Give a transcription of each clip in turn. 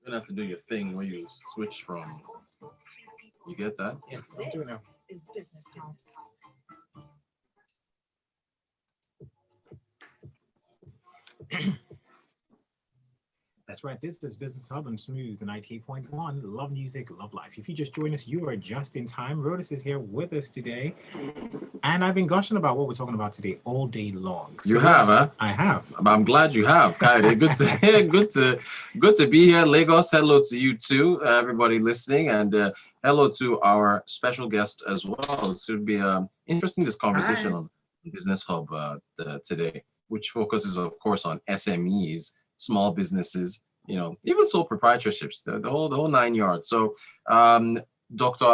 gonna have to do your thing where you switch from. You get that? Yes, I'm doing now. Is business hub. That's right. This is Business Hub and Smooth 98.1. Love music, love life. If you just joined us, you are just in time. Rotus is here with us today. And I've been gushing about what we're talking about today all day long. So You have, huh? I have. I'm glad you have, Kayode. Good to be here, Lagos. Hello to you too, everybody listening, and hello to our special guest as well. It should be interesting this conversation on Business Hub today, which focuses, of course, on SMEs, small businesses, even sole proprietorships, the whole 9 yards. So, Dr.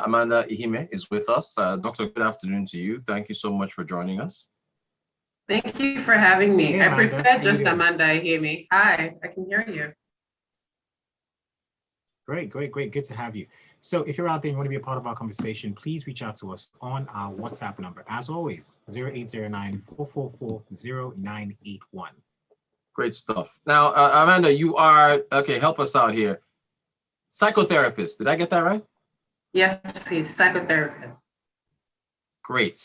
Amanda Iheme is with us. Doctor, good afternoon to you. Thank you so much for joining us. Thank you for having me. Hey, I Amanda. prefer How you just doing? Amanda Iheme. Hi, I can hear you. Great. Good to have you. So if you're out there and you want to be a part of our conversation, please reach out to us on our WhatsApp number. As always, 0809-444-0981. Great stuff. Now, Amanda, you are, okay, help us out here. Psychotherapist, did I get that right? Yes, please, psychotherapist. Great.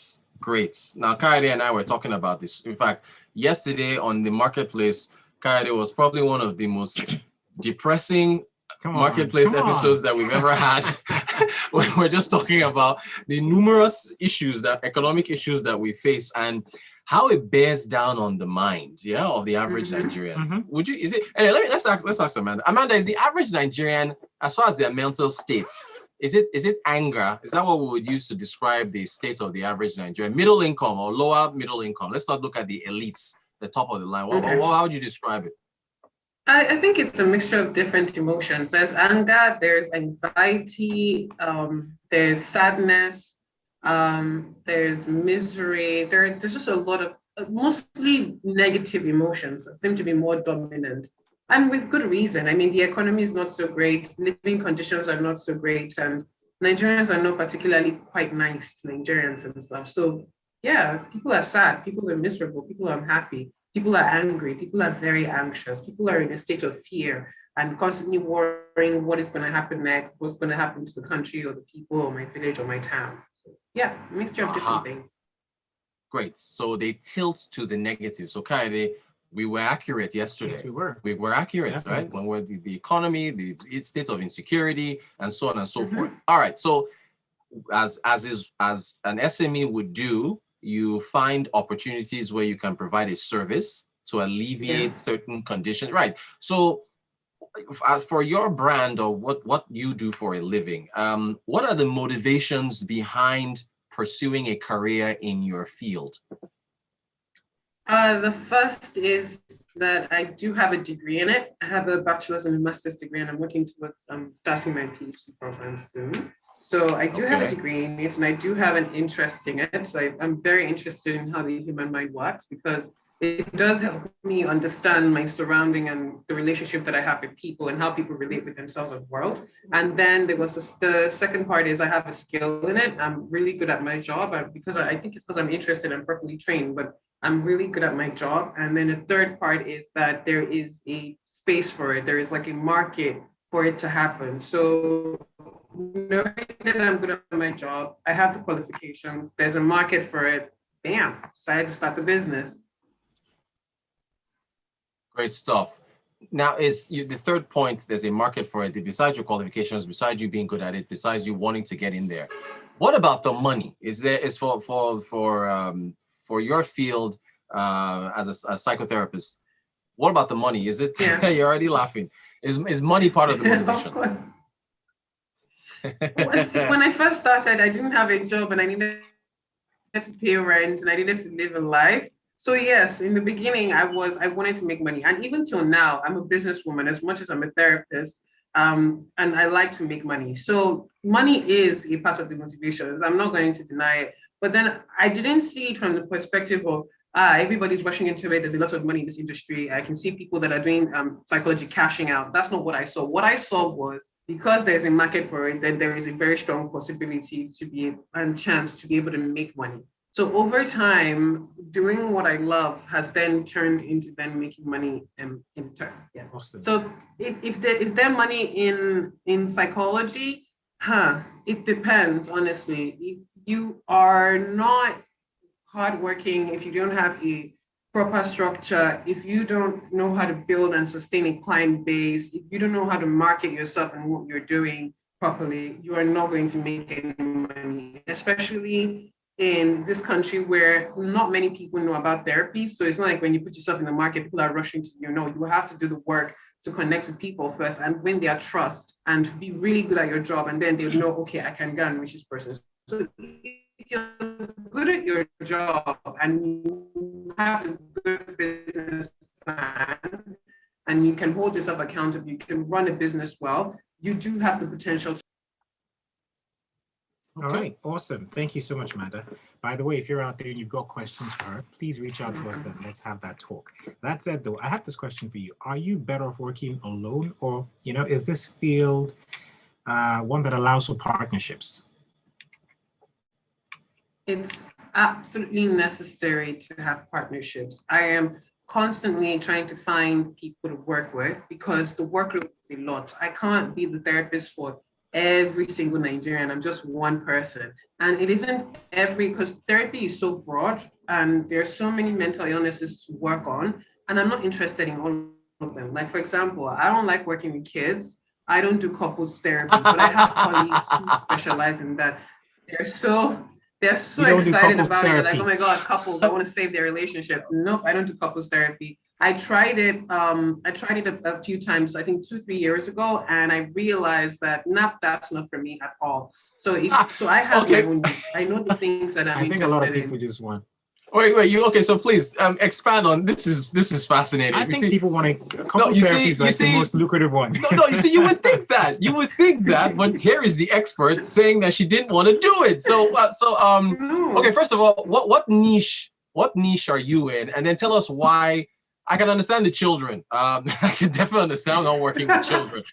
Now, Kayode and I were talking about this. In fact, yesterday on the marketplace, Kayode was probably one of the most depressing marketplace episodes that we've ever had. We're just talking about the numerous economic issues that we face and how it bears down on the mind, of the average Nigerian. Mm-hmm. Let's ask Amanda. Amanda, is the average Nigerian, as far as their mental states, is it anger? Is that what we would use to describe the state of the average Nigerian? Middle income or lower middle income? Let's not look at the elites, the top of the line. How would you describe it? I think it's a mixture of different emotions. There's anger, there's anxiety, there's sadness, there's misery. There's just a lot of mostly negative emotions that seem to be more dominant. And with good reason. I mean, the economy is not so great, living conditions are not so great, and Nigerians are not particularly quite nice to Nigerians and stuff. So yeah, people are sad, people are miserable, people are unhappy, people are angry, people are very anxious, people are in a state of fear and constantly worrying what is going to happen next, what's going to happen to the country or the people or my village or my town. So yeah, a mixture of different things. Great. So they tilt to the negative. So Kayode, we were accurate yesterday. Yes, we were. We were accurate, Definitely. right? When we're the economy, the state of insecurity, and so on and so forth. All right. So as an SME would do, you find opportunities where you can provide a service to alleviate certain conditions. Right. So as for your brand or what you do for a living, what are the motivations behind pursuing a career in your field? The first is that I do have a degree in it. I have a bachelor's and a master's degree, and I'm working towards starting my PhD program soon. So I do have a degree in it, and I do have an interest in it. So I'm very interested in how the human mind works because it does help me understand my surrounding and the relationship that I have with people and how people relate with themselves and the world. And then there was the second part is I have a skill in it. I'm really good at my job because I think it's because I'm interested and properly trained, but I'm really good at my job. And then the third part is that there is a space for it. There is like a market for it to happen. So knowing that I'm good at my job, I have the qualifications, there's a market for it, bam, decided to start the business. Great stuff. Now, the third point, there's a market for it, besides your qualifications, besides you being good at it, besides you wanting to get in there. What about the money? Is for your field as a psychotherapist, what about the money? Is it, you're already laughing. Is money part of the motivation? When I first started, I didn't have a job and I needed to pay rent and I needed to live a life. So yes, in the beginning, I wanted to make money. And even till now, I'm a businesswoman as much as I'm a therapist. And I like to make money. So money is a part of the motivation. I'm not going to deny it. But then I didn't see it from the perspective of everybody's rushing into it. There's a lot of money in this industry. I can see people that are doing psychology cashing out. That's not what I saw. What I saw was because there's a market for it, then there is a very strong possibility to be and chance to be able to make money. So over time, doing what I love has then turned into then making money in turn. Yeah. Awesome. So if there is there money in psychology? It depends, honestly. If you are not hardworking, if you don't have a proper structure, if you don't know how to build and sustain a client base, if you don't know how to market yourself and what you're doing properly, you are not going to make any money, especially in this country where not many people know about therapy. So it's not like when you put yourself in the market, people are rushing to you. No, you have to do the work to connect with people first and win their trust and be really good at your job. And then they'll know, okay, I can go and reach this person. So if you're good at your job and you have a good business plan and you can hold yourself accountable, you can run a business well, you do have the potential to. All right, awesome. Thank you so much, Amanda. By the way, if you're out there and you've got questions for her, please reach out to us and let's have that talk. That said, though, I have this question for you. Are you better off working alone, or, is this field one that allows for partnerships? It's absolutely necessary to have partnerships. I am constantly trying to find people to work with because the workload is a lot. I can't be the therapist for every single Nigerian. I'm just one person. And it isn't because therapy is so broad and there are so many mental illnesses to work on. And I'm not interested in all of them. Like, for example, I don't like working with kids. I don't do couples therapy, but I have colleagues who specialize in that. They're so excited about it. They're like, oh my God, couples, I want to save their relationship. Nope, I don't do couples therapy. I tried it a few times, I think 2-3 years ago, and I realized that that's not for me at all. So I have my own needs. I know the things that I'm interested in. I think a lot of people just want. Wait, so please expand on this is fascinating. I think people want couples therapy is like the most lucrative one. No, you would think that, but here is the expert saying that she didn't want to do it. Okay, first of all, what niche are you in? And then tell us why. I can understand the children. I can definitely understand not working with children.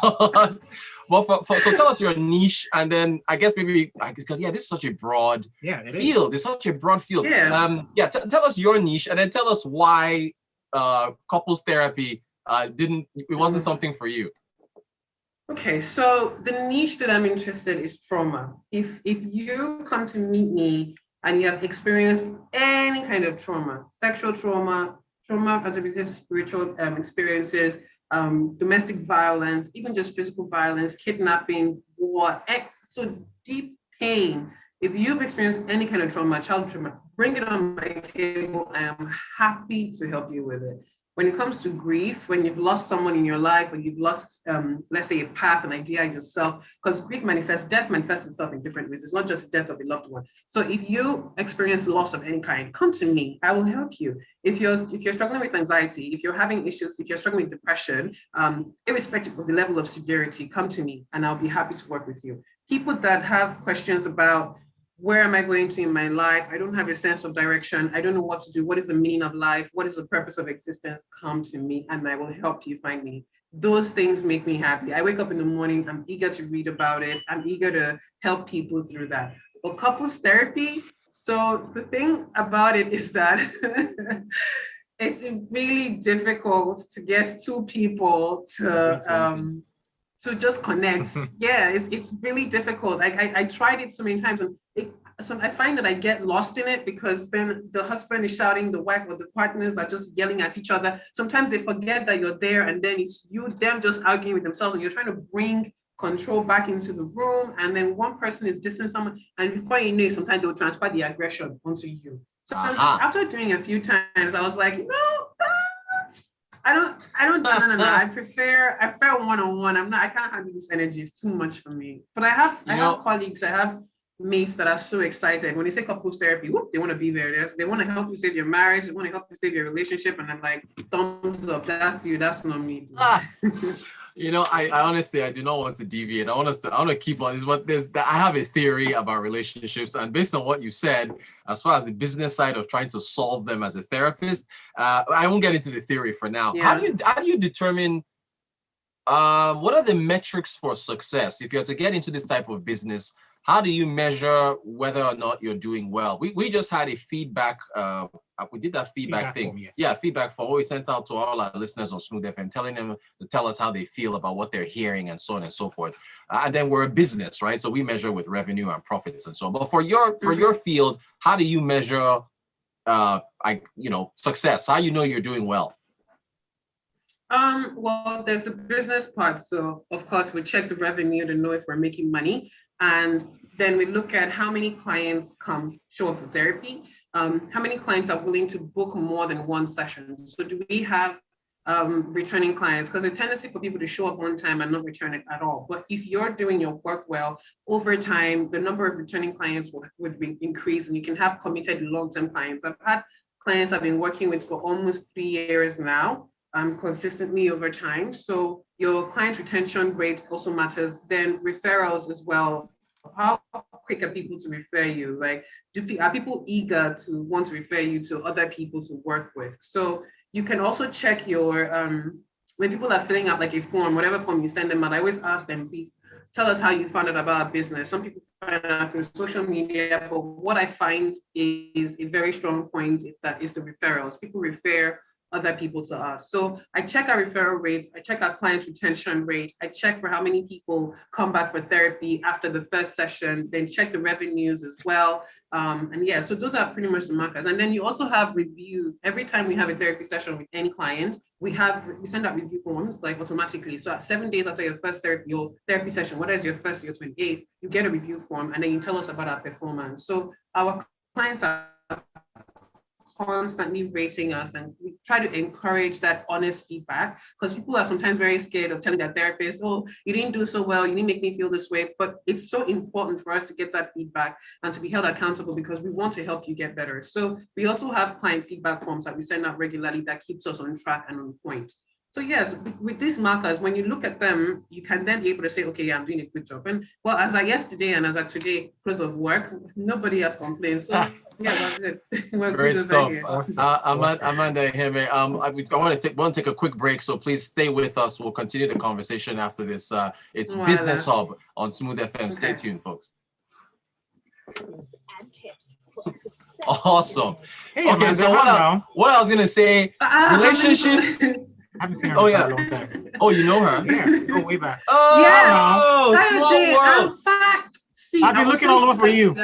So tell us your niche, and then I guess maybe because this is such a broad field. It's such a broad field. Yeah. Tell us your niche, and then tell us why couples therapy wasn't something for you. Okay, so the niche that I'm interested in is trauma. If you come to meet me and you have experienced any kind of trauma, sexual trauma as a spiritual experiences, domestic violence, even just physical violence, kidnapping, war, so deep pain. If you've experienced any kind of trauma, child trauma, bring it on my table. I am happy to help you with it. When it comes to grief, when you've lost someone in your life, or you've lost, let's say, a path, an idea yourself, because death manifests itself in different ways. It's not just the death of a loved one. So if you experience loss of any kind, come to me. I will help you. If you're struggling with anxiety, if you're having issues, if you're struggling with depression, irrespective of the level of severity, come to me, and I'll be happy to work with you. People that have questions about where am I going to in my life? I don't have a sense of direction. I don't know what to do. What is the meaning of life? What is the purpose of existence? Come to me and I will help you find me. Those things make me happy. I wake up in the morning, I'm eager to read about it. I'm eager to help people through that. But couples therapy, so the thing about it is that it's really difficult to get two people to just connect. It's really difficult. I tried it so many times, and I find that I get lost in it because then the husband is shouting, the wife or the partners are just yelling at each other. Sometimes they forget that you're there, and then it's them just arguing with themselves, and you're trying to bring control back into the room, and then one person is dissing someone, and before you know it, sometimes they'll transfer the aggression onto you. So after doing a few times, I was like, no. I don't. I prefer one-on-one. I can't handle this energy. It's too much for me. But I have colleagues, I have mates that are so excited. When they say couples therapy, they want to be there. They want to help you save your marriage. They want to help you save your relationship. And I'm like, thumbs up. That's you. That's not me. I honestly, I do not want to deviate. I want to keep on. I have a theory about relationships, and based on what you said, as far as the business side of trying to solve them as a therapist, I won't get into the theory for now. Yeah. How do you determine what are the metrics for success? If you're to get into this type of business, how do you measure whether or not you're doing well? We just had a feedback, we did that feedback thing. Form, yes. Yeah, feedback form we sent out to all our listeners on Smooth FM, telling them to tell us how they feel about what they're hearing and so on and so forth. And then we're a business, right? So we measure with revenue and profits and so on. But for your field, how do you measure success? How you know you're doing well? Well, there's the business part. So of course we check the revenue to know if we're making money. And then we look at how many clients show up for therapy, how many clients are willing to book more than one session. So do we have returning clients? Because the tendency for people to show up one time and not return it at all. But if you're doing your work well, over time, the number of returning clients would increase, and you can have committed long-term clients. I've had clients I've been working with for almost 3 years now. Consistently over time. So your client retention rate also matters. Then referrals as well. How quick are people to refer you? Like, are people eager to want to refer you to other people to work with? So you can also check your, when people are filling out like a form, whatever form you send them out, I always ask them, please tell us how you found out about our business. Some people find out through social media, but what I find is a very strong point is the referrals. People refer other people to us. So I check our referral rates, I check our client retention rate, I check for how many people come back for therapy after the first session, then check the revenues as well. And yeah, so those are pretty much the markers. And then you also have reviews. Every time we have a therapy session with any client, we send out review forms like automatically. So at 7 days after your therapy session, whether it's your first or your 28th, you get a review form and then you tell us about our performance. So our clients are constantly rating us, and we try to encourage that honest feedback, because people are sometimes very scared of telling their therapist, oh, you didn't do so well, you didn't make me feel this way. But it's so important for us to get that feedback and to be held accountable, because we want to help you get better. So we also have client feedback forms that we send out regularly that keeps us on track and on point. So yes, with these markers, when you look at them, you can then be able to say, okay, yeah, I'm doing a good job. And well, as of yesterday and as of today, because of work, nobody has complained. So yeah, that's it. Great stuff. Awesome. Amanda Iheme, I want to take a quick break, so please stay with us. We'll continue the conversation after this. It's Business Hub on Smooth FM. Stay tuned, folks. And tips for success. Awesome. Hey, Okay, so what I was gonna say, relationships. I haven't seen her for a long time. Oh, you know her? Yeah, go way back. Oh, yes. small world. In fact, see, I've been looking all over for you.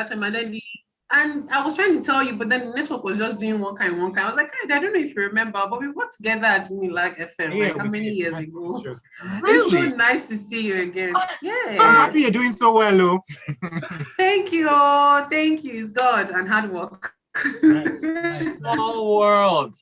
And I was trying to tell you, but then the network was just doing one kind. I was like, I don't know if you remember, but we worked together at Unilag FM like how many years ago? Really? It's so nice to see you again. Yeah. I'm happy you're doing so well, Lou. Thank you. Thank you. It's God and hard work. Nice. Small world.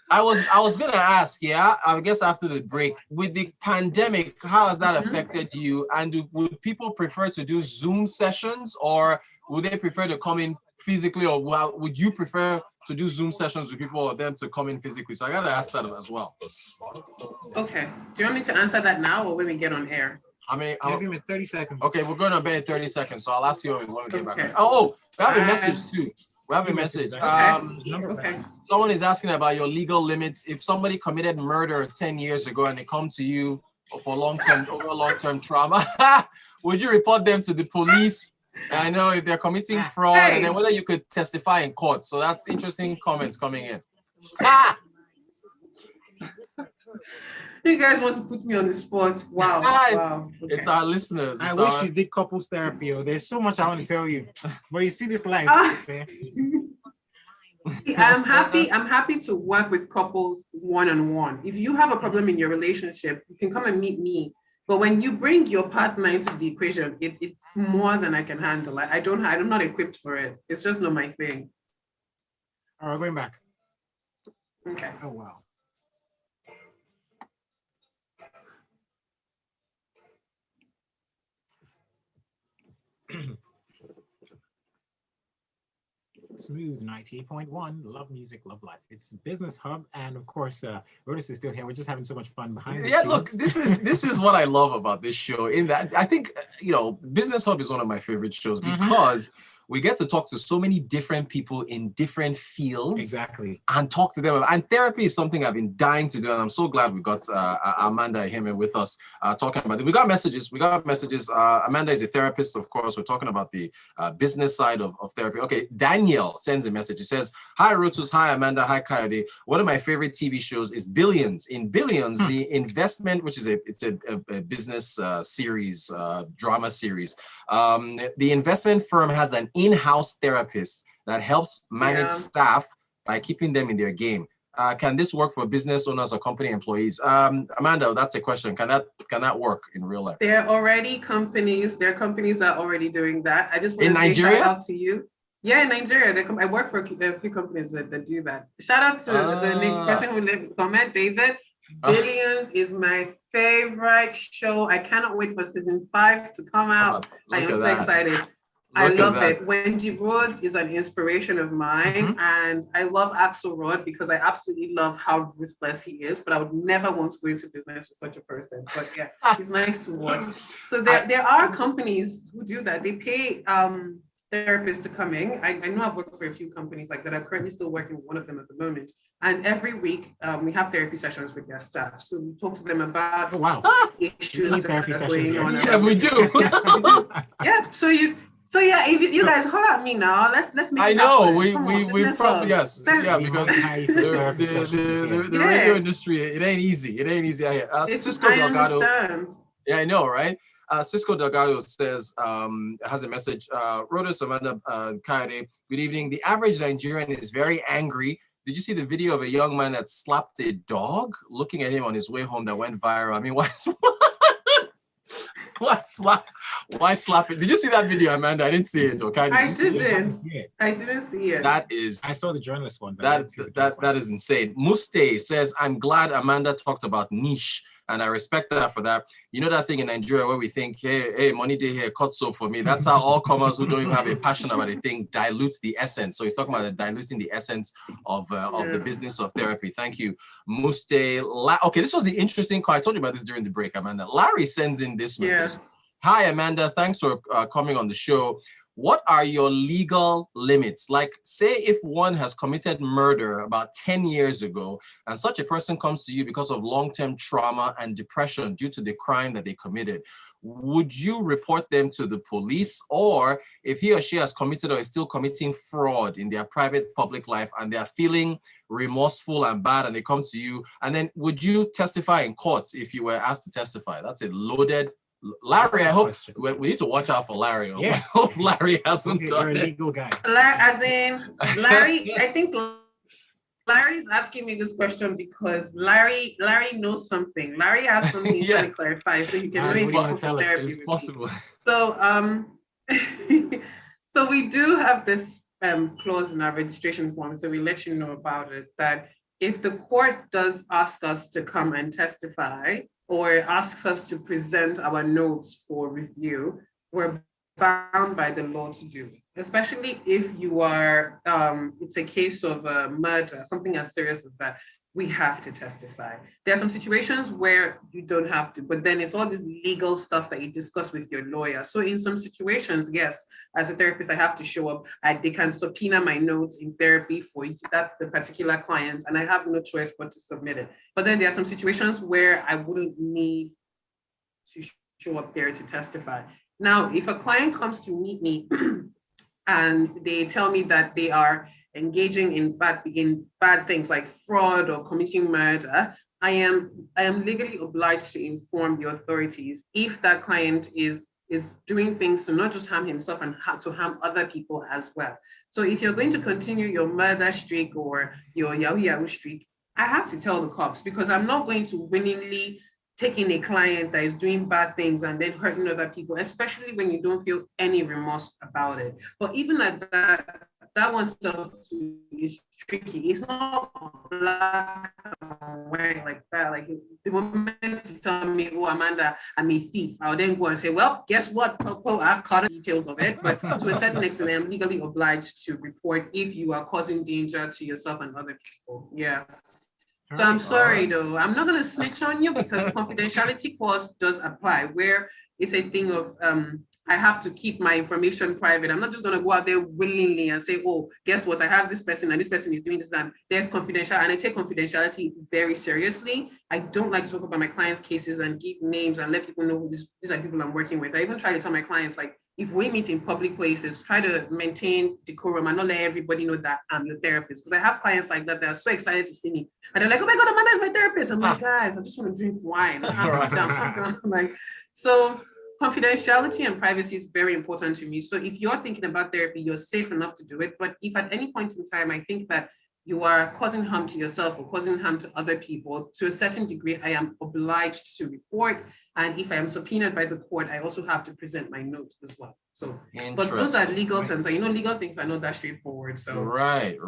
I was gonna ask, I guess after the break, with the pandemic, how has that affected you? And would people prefer to do Zoom sessions, or would they prefer to come in physically, or would you prefer to do Zoom sessions with people or them to come in physically? So I gotta ask that as well. Okay. Do you want me to answer that now or when we get on air? Give him 30 seconds. Okay, we're going to bed in 30 seconds, so I'll ask you when we get back. Oh, we have a message too. We have a message. Okay. Someone is asking about your legal limits. If somebody committed murder 10 years ago and they come to you for long-term trauma, would you report them to the police? I know if they're committing fraud, and then whether you could testify in court. So that's interesting comments coming in. You guys want to put me on the spot? Wow. Wow. Okay. It's our listeners. I wish you did couples therapy. There's so much I want to tell you, but you see this life. I'm happy to work with couples one-on-one. If you have a problem in your relationship, you can come and meet me. But when you bring your partner into the equation, it's more than I can handle. I'm not equipped for it. It's just not my thing. All right, going back. Okay. Oh, wow. Smooth 98.1, love music, love life. It's Business Hub, and of course, Rotus is still here. We're just having so much fun behind the scenes. Look, this is what I love about this show. In that, I think Business Hub is one of my favorite shows because we get to talk to so many different people in different fields. Exactly. And talk to them. And therapy is something I've been dying to do. And I'm so glad we got Amanda Iheme with us talking about it. We got messages. Amanda is a therapist, of course. We're talking about the business side of therapy. Okay, Daniel sends a message. He says, hi, Rotus. Hi, Amanda. Hi, Kayode. One of my favorite TV shows is Billions. In Billions, the investment, which is a business series, drama series. The investment firm has an in-house therapist that helps manage staff by keeping them in their game. Can this work for business owners or company employees? Amanda, that's a question. Can that work in real life? There are companies that are already doing that. I just want to say shout out to you. Yeah, in Nigeria, I work for a few companies that do that. Shout out to the person who left comment, David. Billions is my favorite show. I cannot wait for season 5 to come out. I am so excited. I love it. Wendy Rhodes is an inspiration of mine, and I love Axel Rod because I absolutely love how ruthless he is, but I would never want to go into business with such a person. But yeah, he's nice to watch. So there are companies who do that. They pay therapists to come in. I know I've worked for a few companies like that. I'm currently still working with one of them at the moment. And every week we have therapy sessions with their staff. So we talk to them about issues that are going on. Yeah, we do. Yeah. So if you guys holler at me now, let's make I it know happen. we probably because the radio industry it ain't easy. Cisco Delgado. Understand. Yeah, I know, right? Cisco Delgado says has a message. Rotus, Amanda, Kayode, good evening. The average Nigerian is very angry. Did you see the video of a young man that slapped a dog looking at him on his way home that went viral? I mean, why slap it? Did you see that video, Amanda? I didn't see it. Okay, I didn't see it. That is. I saw the journalist one. That is insane. Muste says, "I'm glad Amanda talked about niche, and I respect her for that. You know that thing in Nigeria where we think, hey, money day here, cut soap for me. That's how all comers who don't even have a passion about a thing dilutes the essence. So he's talking about diluting the essence of the business of therapy. Thank you, Muste. Okay, this was the interesting call. I told you about this during the break, Amanda. Larry sends in this message. Hi, Amanda. Thanks for coming on the show. What are your legal limits? Like, say if one has committed murder about 10 years ago, and such a person comes to you because of long-term trauma and depression due to the crime that they committed, would you report them to the police? Or if he or she has committed or is still committing fraud in their private public life and they are feeling remorseful and bad and they come to you, and then would you testify in courts if you were asked to testify? That's a loaded Larry, I hope we need to watch out for Larry. Yeah. I hope Larry hasn't done You're a it. legal guy. As in, Larry, I think Larry's asking me this question because Larry knows something. Larry has something he's trying to clarify, so he can really want to tell us. therapy. It's possible. So so we do have this clause in our registration form, so we let you know about it, that if the court does ask us to come and testify, or asks us to present our notes for review, we're bound by the law to do it. Especially if you are, it's a case of a murder, something as serious as that, we have to testify. There are some situations where you don't have to, but then it's all this legal stuff that you discuss with your lawyer. So in some situations, yes, as a therapist, I have to show up. They can subpoena my notes in therapy for the particular client, and I have no choice but to submit it. But then there are some situations where I wouldn't need to show up there to testify. Now, if a client comes to meet me and they tell me that they are engaging in bad things like fraud or committing murder, I am legally obliged to inform the authorities if that client is doing things to not just harm himself and to harm other people as well. So if you're going to continue your murder streak or your Yahoo streak, I have to tell the cops, because I'm not going to willingly take in a client that is doing bad things and then hurting other people, especially when you don't feel any remorse about it. But even at that one stuff is tricky. It's not black and white like that. Like the moment you tell me, oh, Amanda, I'm a thief, I'll then go and say, well, guess what, Popo, I've caught the details of it. But to a certain extent, I'm legally obliged to report if you are causing danger to yourself and other people. Yeah. So I'm sorry, though. I'm not going to snitch on you because the confidentiality clause does apply, where it's a thing of I have to keep my information private. I'm not just going to go out there willingly and say, oh, guess what? I have this person and this person is doing this and there's confidential. And I take confidentiality very seriously. I don't like to talk about my clients' cases and give names and let people know who these are people I'm working with. I even try to tell my clients, like, if we meet in public places, try to maintain decorum and not let everybody know that I'm your therapist. Because I have clients like that are so excited to see me. And they're like, oh my God, Amanda is my therapist. I'm like, guys, I just want to drink wine. Calm down. Like, so confidentiality and privacy is very important to me. So if you're thinking about therapy, you're safe enough to do it. But if at any point in time, I think that you are causing harm to yourself or causing harm to other people, to a certain degree, I am obliged to report. And if I am subpoenaed by the court, I also have to present my note as well. So, but those are legal terms. So, legal things are not that straightforward. So right.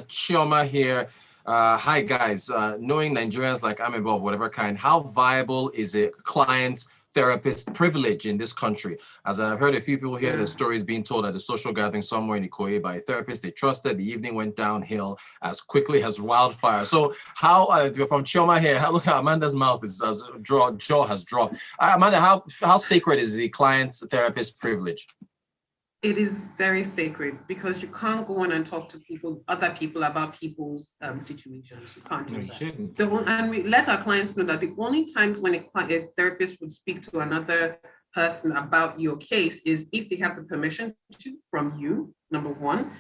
Chioma here. Hi guys. Knowing Nigerians like I'm above whatever kind, how viable is a client therapist privilege in this country? As I've heard a few people here, the stories being told at a social gathering somewhere in Ikoyi by a therapist they trusted. The evening went downhill as quickly as wildfire. So how, from Chioma here, look at Amanda's mouth jaw has dropped. Amanda, how sacred is the client's therapist privilege? It is very sacred because you can't go on and talk to other people about people's situations. You can't do that. So, and we let our clients know that the only times when a therapist would speak to another person about your case is if they have the permission to from you, number one.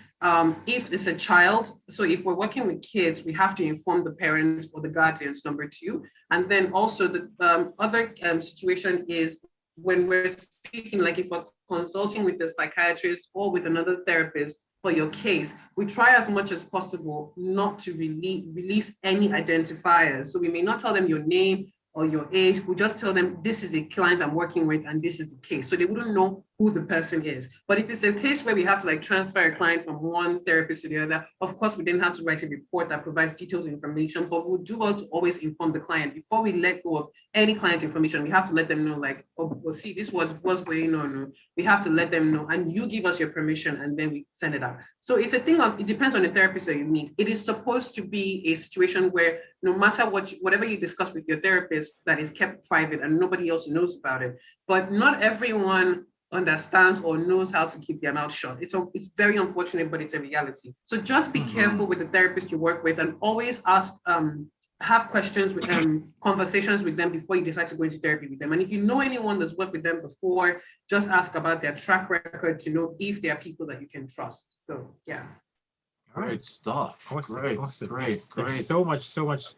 If it's a child, so if we're working with kids, we have to inform the parents or the guardians, number two. And then also the other situation is when we're speaking, like if we're consulting with a psychiatrist or with another therapist for your case, we try as much as possible not to release any identifiers. So we may not tell them your name or your age, we just tell them this is a client I'm working with and this is the case. So they wouldn't know who the person is. But if it's a case where we have to like transfer a client from one therapist to the other, of course, we then have to write a report that provides detailed information, but we'll do well to always inform the client. Before we let go of any client information, we have to let them know like, oh, well, see, this was going on. We have to let them know and you give us your permission and then we send it out. So it's a thing of, it depends on the therapist that you meet. It is supposed to be a situation where no matter whatever you discuss with your therapist, that is kept private and nobody else knows about it. But not everyone understands or knows how to keep their mouth shut. It's very unfortunate, but it's a reality. So just be careful with the therapist you work with and always ask, have questions with them, conversations with them before you decide to go into therapy with them. And if you know anyone that's worked with them before, just ask about their track record to know if there are people that you can trust. So yeah. Great stuff. Awesome, great. There's so much.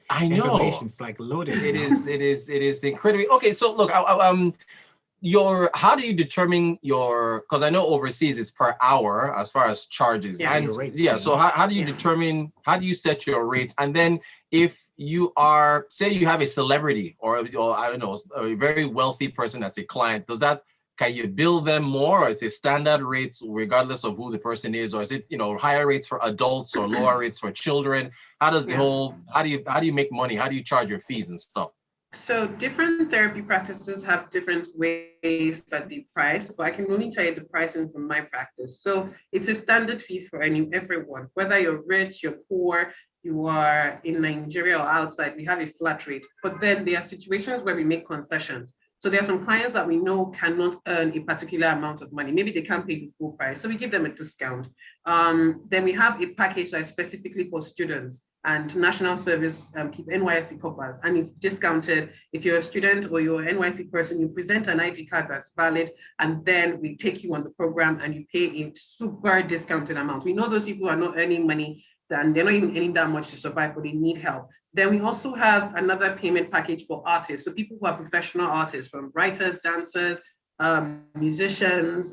I know. Information. It's like loaded. It is incredibly. Okay, so look, how do you determine because I know overseas it's per hour as far as charges. Yeah, and rates, so how do you determine, how do you set your rates? And then if you are, say you have a celebrity or I don't know, a very wealthy person that's a client, can you bill them more, or is it standard rates regardless of who the person is, or is it higher rates for adults or lower rates for children? How does how do you make money? How do you charge your fees and stuff? So different therapy practices have different ways that they price, but I can only tell you the pricing from my practice. So it's a standard fee for everyone, whether you're rich, you're poor, you are in Nigeria or outside, we have a flat rate. But then there are situations where we make concessions. So there are some clients that we know cannot earn a particular amount of money. Maybe they can't pay the full price. So we give them a discount. Then we have a package that is specifically for students and national service people, NYSC corpers, and it's discounted. If you're a student or you're an NYSC person, you present an ID card that's valid, and then we take you on the program and you pay a super discounted amount. We know those people are not earning money, and they're not even earning that much to survive, but they need help. Then we also have another payment package for artists. So people who are professional artists, from writers, dancers, musicians,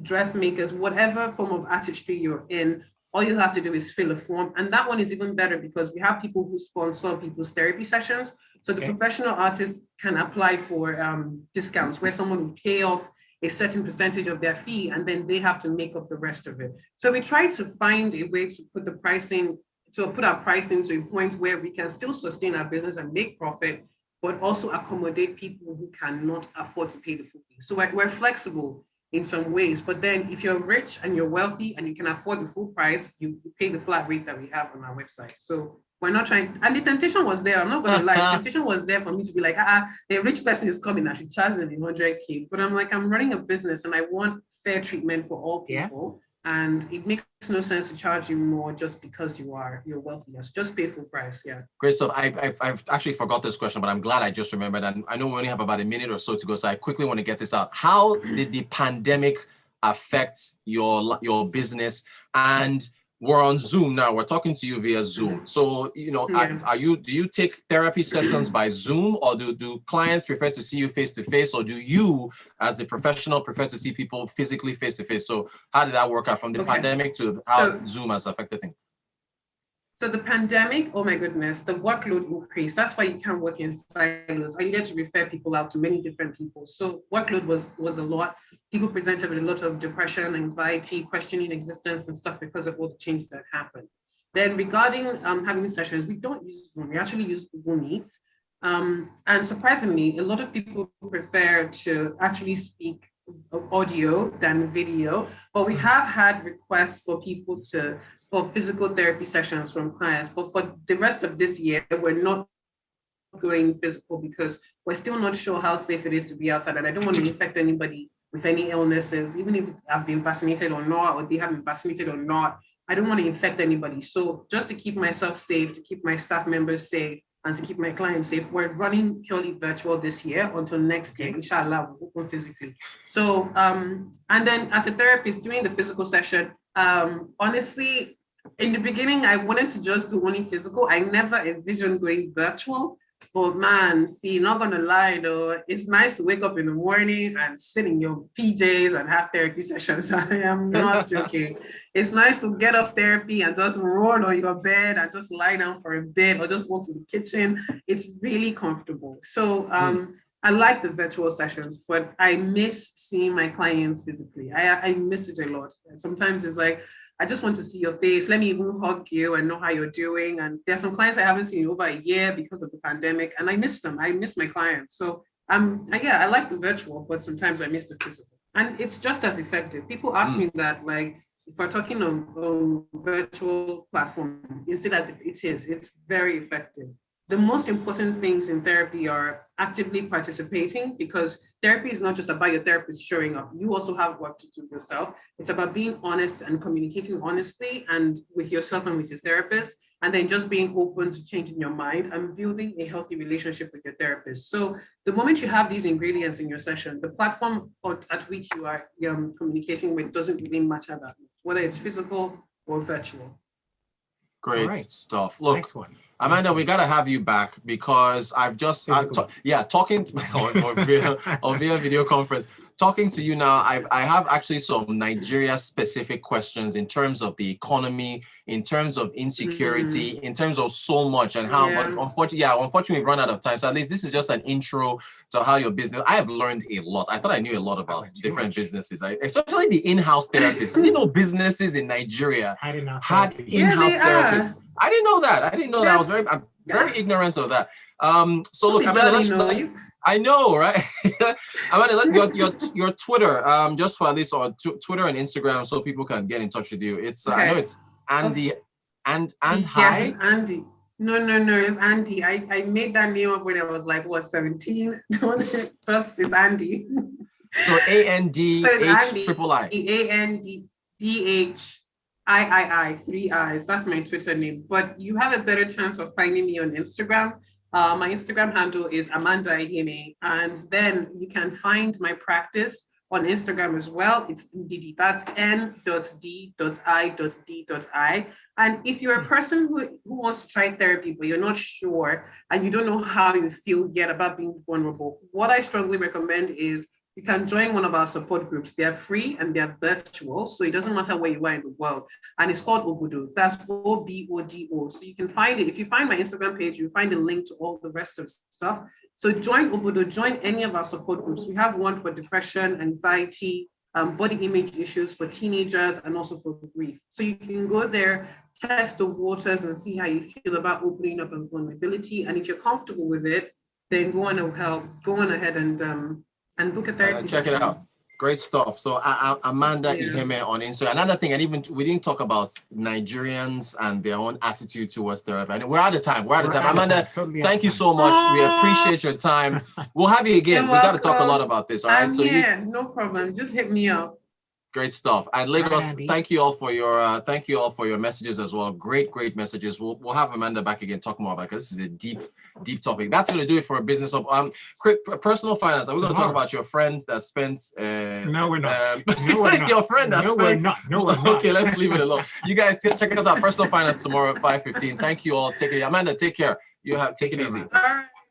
dressmakers, whatever form of artistry you're in, all you have to do is fill a form. And that one is even better because we have people who sponsor people's therapy sessions. So the professional artists can apply for discounts where someone will pay off a certain percentage of their fee and then they have to make up the rest of it. So we try to find a way to put our pricing to a point where we can still sustain our business and make profit, but also accommodate people who cannot afford to pay the full fee. So we're flexible in some ways, but then if you're rich and you're wealthy and you can afford the full price, you pay the flat rate that we have on our website. So We're not trying, and the temptation was there. I'm not gonna lie, the temptation was there for me to be like, the rich person is coming, I should charge them 100K. But I'm like, I'm running a business and I want fair treatment for all people. And it makes no sense to charge you more just because you're wealthy. Just pay full price. Yeah. Great stuff. I've actually forgot this question, but I'm glad I just remembered. And I know we only have about a minute or so to go, so I quickly want to get this out. How did the pandemic affect your business? And we're on Zoom now. We're talking to you via Zoom. So, you know, do you take therapy sessions by Zoom, or do clients prefer to see you face to face, or do you, as the professional, prefer to see people physically face to face? So how did that work out from the pandemic to how Zoom has affected things? So the pandemic, oh my goodness, the workload increased. That's why you can't work in silos. I needed to refer people out to many different people. So workload was a lot. People presented with a lot of depression, anxiety, questioning existence and stuff because of all the changes that happened. Then regarding having sessions, we don't use Zoom. We actually use Google Meets. And surprisingly, a lot of people prefer to actually speak audio than video, but we have had requests for people for physical therapy sessions from clients. But for the rest of this year, we're not going physical because we're still not sure how safe it is to be outside, and I don't want to infect anybody with any illnesses, even if I've been vaccinated or not, or they haven't been vaccinated or not. I don't want to infect anybody. So just to keep myself safe, to keep my staff members safe, and to keep my clients safe, we're running purely virtual this year until next year. Inshallah, we'll open physically. So, and then as a therapist doing the physical session, honestly, in the beginning, I wanted to just do only physical. I never envisioned going virtual. But man, see, not gonna lie though, it's nice to wake up in the morning and sit in your PJs and have therapy sessions. I am not joking. It's nice to get off therapy and just roll on your bed and just lie down for a bit or just walk to the kitchen. It's really comfortable. So I like the virtual sessions, but I miss seeing my clients physically. I miss it a lot. And sometimes it's like, I just want to see your face. Let me even hug you and know how you're doing. And there's some clients I haven't seen in over a year because of the pandemic, and I miss them. I miss my clients. So I like the virtual, but sometimes I miss the physical. And it's just as effective. People ask me that, like, if we're talking on virtual platform, is it as if it is? It's very effective. The most important things in therapy are actively participating, because therapy is not just about your therapist showing up. You also have work to do yourself. It's about being honest and communicating honestly and with yourself and with your therapist, and then just being open to changing your mind and building a healthy relationship with your therapist. So the moment you have these ingredients in your session, the platform at which you are communicating with doesn't really matter that much, whether it's physical or virtual. Great stuff. Look, next one. Amanda, we gotta have you back because I've just talking on via video conference. Talking to you now, I have actually some Nigeria-specific questions in terms of the economy, in terms of insecurity, in terms of so much, and how. Unfortunately, we've run out of time. So at least this is just an intro to how your business. I have learned a lot. I thought I knew a lot about different businesses, especially the in-house therapists. You know, businesses in Nigeria had in-house therapists. I didn't know that. I'm very ignorant of that. So look, Amanda, I know, right? Amanda, your Twitter, just for at least on Twitter and Instagram, so people can get in touch with you. It's I know it's Andy and hi. Yes, Andy. No, it's Andy. I made that name up when I was like 17. Plus, it's Andy. So ANDHII. ANDDHIII, 3 I's. That's my Twitter name. But you have a better chance of finding me on Instagram. My Instagram handle is Amanda Iheme, and then you can find my practice on Instagram as well. It's Ndidi. That's N.D.I.D.I. And if you're a person who wants to try therapy, but you're not sure and you don't know how you feel yet about being vulnerable, what I strongly recommend is you can join one of our support groups. They're free and they're virtual, so it doesn't matter where you are in the world. And it's called Obodo. That's OBODO. So you can find it. If you find my Instagram page, you'll find a link to all the rest of stuff. So join Obodo, join any of our support groups. We have one for depression, anxiety, body image issues for teenagers, and also for grief. So you can go there, test the waters and see how you feel about opening up and vulnerability. And if you're comfortable with it, then go on ahead and book a therapy check session. it out. Great stuff. So Amanda Yeah. Iheme on Instagram. Another thing, and even we didn't talk about Nigerians and their own attitude towards therapy. And we're out of time. We're out of time. Amanda, Totally thank you so much. We appreciate your time. We'll have you again. You're We got to talk a lot welcome. about this. All right. I'm here. No problem. Just hit me up. Great stuff. And Lagos, Andy. thank you all for your messages as well. Great messages. We'll have Amanda back again, talk more about, because this is a deep topic. That's going to do it for a business of quick personal finance. Are we going to talk about your friend that spent No, we're not. No, we're not. your friend that No, spent we're not. No, we're not. Okay, let's leave it alone. You guys check us out, personal finance tomorrow at 5:15. Thank you all. Take care. Amanda, take care. Take it easy. All